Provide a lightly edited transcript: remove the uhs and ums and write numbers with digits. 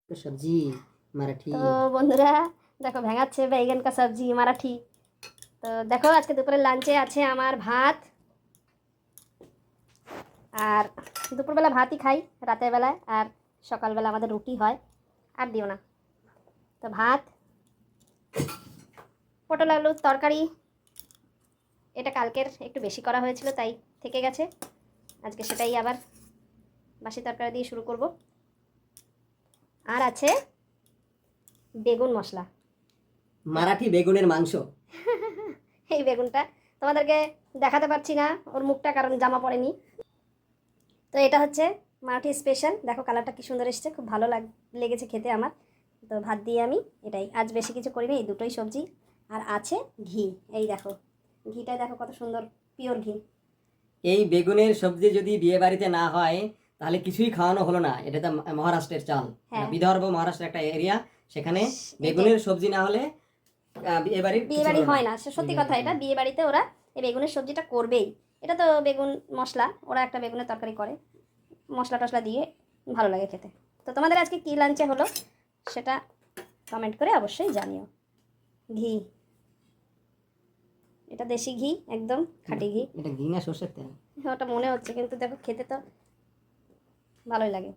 तो सब्जी মারাঠি। তো বন্ধুরা দেখো ভেঙাচ্ছে बैगन का सब्जी মারাঠি। তো দেখো আজকে দুপুরের লাঞ্চে আছে আমার ভাত, আর দুপুরবেলা ভাতই খাই রাতের বেলায়, আর সকালবেলা আমাদের রুটি হয়। আর দিও না। তো ভাত, পটল আলুর তরকারি, এটা কালকের একটু বেশি করা হয়েছিল তাই থেকে গেছে, আজকে সেটাই আবার বাসি তরকারি দিয়ে শুরু করব। আর আছে বেগুন মশলা, মারাঠি বেগুনের মাংস। এই বেগুনটা তোমাদেরকে দেখাতে পারছি না ওর মুখটা, কারণ জামা পড়েনি। তো এটা হচ্ছে মারাঠি স্পেশাল, দেখো কালারটা কি সুন্দর এসেছে, খুব ভালো লেগেছে খেতে আমার। তো ভাত দিয়ে আমি এটাই, আজ বেশি কিছু করিনি, এই দুটোই সবজি। আর আছে ঘি, এই দেখো ঘিটা দেখো কত সুন্দর, পিওর ঘি। এই বেগুনের সবজি যদি বিয়ে বাড়িতে না হয় তাহলে কিছুই খাওয়ানো হলো না। এটা তো মহারাষ্ট্রের চাল, হ্যাঁ। বিদর্ভ মহারাষ্ট্রের একটা এরিয়া, সেখানে বেগুনের সবজি না হলে বিয়ে বাড়ি হয় না, সত্যি কথা। এটা বিয়ে বাড়িতে ওরা এই বেগুনের সবজিটা করবেই। এটা তো বেগুন মশলা, ওরা একটা বেগুনের তরকারি করে মশলা টশলা দিয়ে, ভালো লাগে খেতে। তো তোমাদের আজকে কী লাঞ্চে হলো সেটা কমেন্ট করে অবশ্যই জানিও। ঘি, এটা দেশি ঘি, একদম খাঁটি ঘি। এটা ঘি না সর্ষের তেল? ওটা মনে হচ্ছে, কিন্তু দেখো খেতে তো ভালোই লাগে।